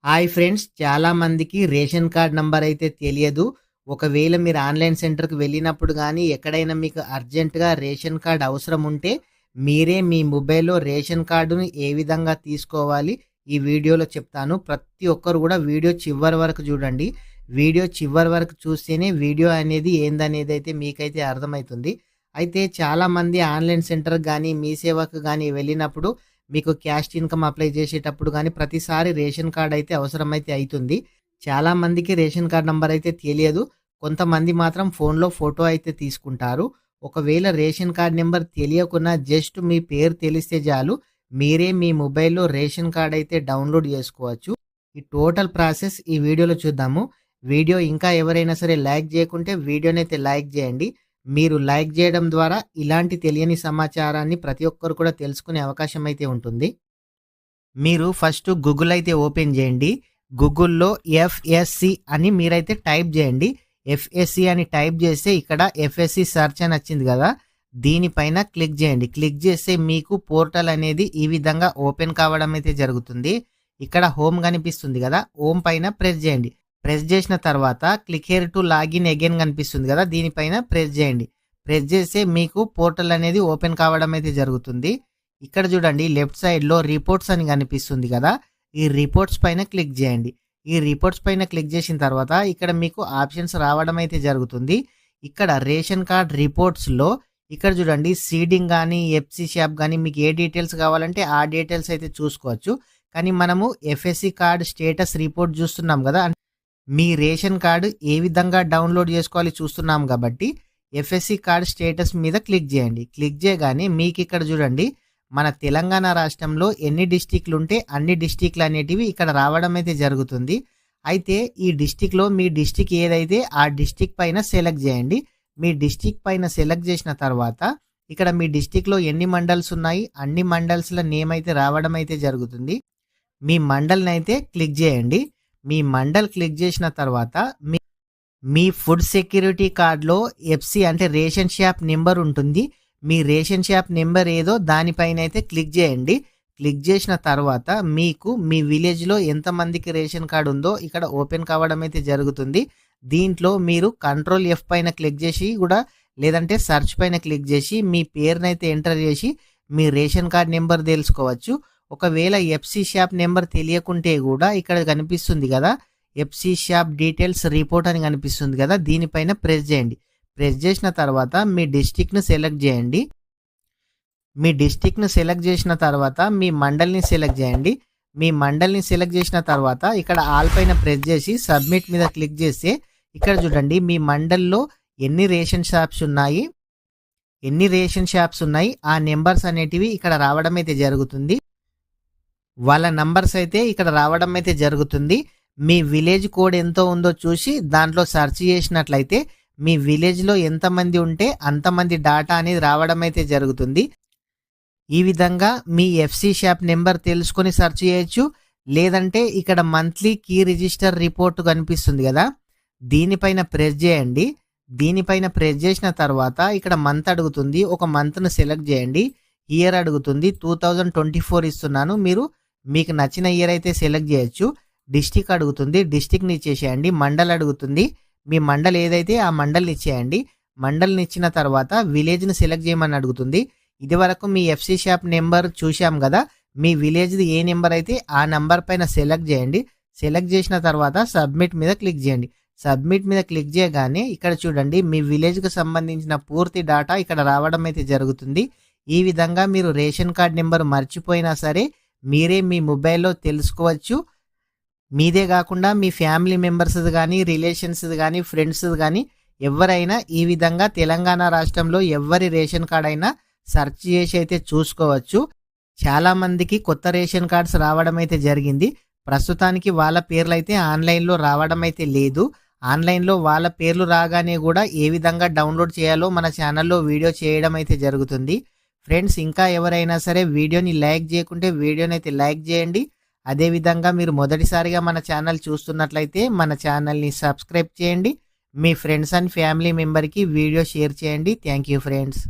Hi friends, చాలా మందికి ration card number అయితే తెలియదు. ఒకవేళ మీరు ఆన్‌లైన్ సెంటర్‌కి వెళ్ళినప్పుడు గానీ, ఎక్కడైనా మీకు అర్జెంట్‌గా రేషన్ కార్డ్ అవసరం ఉంటే, మీరే మీ మొబైల్‌లో రేషన్ కార్డుని ఏ విధంగా తీసుకోవాలి, ఈ వీడియోలో చెప్తాను. ప్రతి ఒక్కరు గూడా వీడియో చివరి వరకు చూడండి. వీడియో చివరి వరకు చూస్తేనే వీడియో అనేది ఏందనేదైతే మీకైతే అర్థమైతుంది. అయితే చాలామంది ఆన్‌లైన్ సెంటర్‌కి గానీ, మీ సేవకు గానీ వెళ్ళినప్పుడు మీకు క్యాస్ట్ ఇన్‌కమ్ అప్లై చేసేటప్పుడు గానీ, ప్రతిసారి రేషన్ కార్డ్ అయితే అవసరమైతే అయితుంది. చాలామందికి రేషన్ కార్డ్ నంబర్ అయితే తెలియదు. కొంతమంది మాత్రం ఫోన్‌లో ఫోటో అయితే తీసుకుంటారు. ఒకవేళ రేషన్ కార్డ్ నంబర్ తెలియకున్నా జస్ట్ మీ పేరు తెలిస్తే చాలు, మీరే మీ మొబైల్‌లో రేషన్ కార్డ్ అయితే డౌన్‌లోడ్ చేసుకోవచ్చు. ఈ టోటల్ ప్రాసెస్ ఈ వీడియోలో చూద్దాము. వీడియో ఇంకా ఎవరైనా సరే లైక్ చేయకుంటే వీడియోనైతే లైక్ చేయండి. మీరు లైక్ చేయడం ద్వారా ఇలాంటి తెలియని సమాచారాన్ని ప్రతి ఒక్కరు కూడా తెలుసుకునే అవకాశం అయితే ఉంటుంది. మీరు ఫస్ట్ గూగుల్ అయితే ఓపెన్ చేయండి. గూగుల్‌లో ఎఫ్ఎస్‌సి అని మీరైతే టైప్ చేయండి. ఎఫ్ఎస్‌సి అని టైప్ చేస్తే ఇక్కడ ఎఫ్ఎస్‌సి సెర్చ్ అని వచ్చింది కదా! దీనిపైన క్లిక్ చేయండి. క్లిక్ చేస్తే మీకు పోర్టల్ అనేది ఈ విధంగా ఓపెన్ కావడం అయితే జరుగుతుంది. ఇక్కడ హోమ్ కనిపిస్తుంది కదా! హోమ్ పైన ప్రెస్ చేయండి. ప్రెస్ చేసిన తర్వాత click here to login again కనిపిస్తుంది కదా! దీనిపైన ప్రెస్ చేయండి. ప్రెస్ చేస్తే మీకు పోర్టల్ అనేది ఓపెన్ కావడం అయితే జరుగుతుంది. ఇక్కడ చూడండి, లెఫ్ట్ సైడ్‌లో రిపోర్ట్స్ అని కనిపిస్తుంది కదా! ఈ రిపోర్ట్స్ పైన క్లిక్ చేయండి. ఈ రిపోర్ట్స్ పైన క్లిక్ చేసిన తర్వాత ఇక్కడ మీకు ఆప్షన్స్ రావడం అయితే జరుగుతుంది. ఇక్కడ రేషన్ కార్డ్ రిపోర్ట్స్‌లో ఇక్కడ చూడండి, సీడింగ్ గానీ, ఎఫ్‌సి షాప్ గానీ మీకు ఏ డీటెయిల్స్ కావాలంటే ఆ డీటెయిల్స్ అయితే చూసుకోవచ్చు. కానీ మనము ఎఫ్ఎస్‌సి కార్డ్ స్టేటస్ రిపోర్ట్ చూస్తున్నాం కదా! మీ రేషన్ కార్డు ఏ విధంగా డౌన్లోడ్ చేసుకోవాలి చూస్తున్నాం కాబట్టి ఎఫ్ఎస్సి కార్డ్ స్టేటస్ మీద క్లిక్ చేయండి. క్లిక్ చేయగానే మీకు ఇక్కడ చూడండి, మన తెలంగాణ రాష్ట్రంలో ఎన్ని డిస్టిక్లు ఉంటే అన్ని డిస్టిక్లు అనేటివి ఇక్కడ రావడం అయితే జరుగుతుంది. అయితే ఈ డిస్టిక్లో మీ డిస్టిక్ ఏదైతే ఆ డిస్టిక్ పైన సెలెక్ట్ చేయండి. మీ డిస్టిక్ పైన సెలెక్ట్ చేసిన తర్వాత ఇక్కడ మీ డిస్టిక్లో ఎన్ని మండల్స్ ఉన్నాయి, అన్ని మండల్స్ల నేమ్ అయితే రావడం అయితే జరుగుతుంది. మీ మండల్ని అయితే క్లిక్ చేయండి. మీ మండల్ క్లిక్ చేసిన తర్వాత మీ ఫుడ్ సెక్యూరిటీ కార్డ్లో ఎఫ్సి అంటే రేషన్ షాప్ నెంబర్ ఉంటుంది. మీ రేషన్ షాప్ నెంబర్ ఏదో దానిపైన అయితే క్లిక్ చేయండి. క్లిక్ చేసిన తర్వాత మీకు మీ విలేజ్లో ఎంతమందికి రేషన్ కార్డు ఉందో ఇక్కడ ఓపెన్ కావడం అయితే జరుగుతుంది. దీంట్లో మీరు కంట్రోల్ ఎఫ్ పైన క్లిక్ చేసి కూడా, లేదంటే సెర్చ్ పైన క్లిక్ చేసి మీ పేరునైతే ఎంటర్ చేసి మీ రేషన్ కార్డ్ నెంబర్ తెలుసుకోవచ్చు. ఒకవేళ ఎఫ్సి షాప్ నెంబర్ తెలియకుంటే కూడా ఇక్కడ కనిపిస్తుంది కదా, ఎఫ్సి షాప్ డీటెయిల్స్ రిపోర్ట్ అని కనిపిస్తుంది కదా, దీనిపైన ప్రెస్ చేయండి. ప్రెస్ చేసిన తర్వాత మీ డిస్టిక్ను సెలెక్ట్ చేయండి. మీ డిస్టిక్ను సెలెక్ట్ చేసిన తర్వాత మీ మండల్ని సెలెక్ట్ చేయండి. మీ మండల్ని సెలెక్ట్ చేసిన తర్వాత ఇక్కడ ఆల్ పైన ప్రెస్ చేసి సబ్మిట్ మీద క్లిక్ చేస్తే ఇక్కడ చూడండి, మీ మండల్లో ఎన్ని రేషన్ షాప్స్ ఉన్నాయి ఆ నెంబర్స్ అనేటివి ఇక్కడ రావడం అయితే జరుగుతుంది. వాళ్ళ నంబర్స్ అయితే ఇక్కడ రావడం అయితే జరుగుతుంది. మీ విలేజ్ కోడ్ ఎంతో ఉందో చూసి దాంట్లో సెర్చ్ చేసినట్లయితే మీ విలేజ్లో ఎంతమంది ఉంటే అంతమంది డాటా అనేది రావడం అయితే జరుగుతుంది. ఈ విధంగా మీ ఎఫ్సి షాప్ నెంబర్ తెలుసుకొని సెర్చ్ చేయొచ్చు. లేదంటే ఇక్కడ మంత్లీ కీ రిజిస్టర్ రిపోర్ట్ కనిపిస్తుంది కదా, దీనిపైన ప్రెస్ చేయండి. దీనిపైన ప్రెస్ చేసిన తర్వాత ఇక్కడ మంత్ అడుగుతుంది, ఒక మంత్ను సెలెక్ట్ చేయండి. ఇయర్ అడుగుతుంది, 2024 ఇస్తున్నాను, మీకు నచ్చిన ఇయర్ అయితే సెలెక్ట్ చేయొచ్చు. డిస్టిక్ అడుగుతుంది, డిస్టిక్ని ఇచ్చేసేయండి. మండల్ అడుగుతుంది, మీ మండల్ ఏదైతే ఆ మండల్ని ఇచ్చేయండి. మండల్ని ఇచ్చిన తర్వాత విలేజ్ని సెలెక్ట్ చేయమని అడుగుతుంది. ఇది వరకు మీ ఎఫ్సి షాప్ నెంబర్ చూసాం కదా, మీ విలేజ్ది ఏ నెంబర్ అయితే ఆ నెంబర్ పైన సెలెక్ట్ చేయండి. సెలెక్ట్ చేసిన తర్వాత సబ్మిట్ మీద క్లిక్ చేయండి. సబ్మిట్ మీద క్లిక్ చేయగానే ఇక్కడ చూడండి, మీ విలేజ్కి సంబంధించిన పూర్తి డాటా ఇక్కడ రావడం అయితే జరుగుతుంది. ఈ విధంగా మీరు రేషన్ కార్డ్ నెంబర్ మర్చిపోయినా సరే మీరే మీ మొబైల్లో తెలుసుకోవచ్చు. మీదే కాకుండా మీ ఫ్యామిలీ మెంబర్స్ది కానీ, రిలేషన్స్ది కానీ, ఫ్రెండ్స్ది కానీ ఎవరైనా ఈ విధంగా తెలంగాణ రాష్ట్రంలో ఎవరి రేషన్ కార్డ్ అయినా సెర్చ్ చేసి అయితే చూసుకోవచ్చు. చాలామందికి కొత్త రేషన్ కార్డ్స్ రావడం అయితే జరిగింది. ప్రస్తుతానికి వాళ్ళ పేర్లు అయితే ఆన్లైన్లో రావడం అయితే లేదు. ఆన్లైన్లో వాళ్ళ పేర్లు రాగానే కూడా ఏ విధంగా డౌన్లోడ్ చేయాలో మన ఛానల్లో వీడియో చేయడం అయితే జరుగుతుంది. ఫ్రెండ్స్, ఇంకా ఎవరైనా సరే వీడియోని లైక్ చేయకుంటే వీడియోని అయితే లైక్ చేయండి. అదేవిధంగా మీరు మొదటిసారిగా మన ఛానల్ చూస్తున్నట్లయితే మన ఛానల్ని సబ్స్క్రైబ్ చేయండి. మీ ఫ్రెండ్స్ అండ్ ఫ్యామిలీ మెంబర్కి వీడియో షేర్ చేయండి. Thank you friends.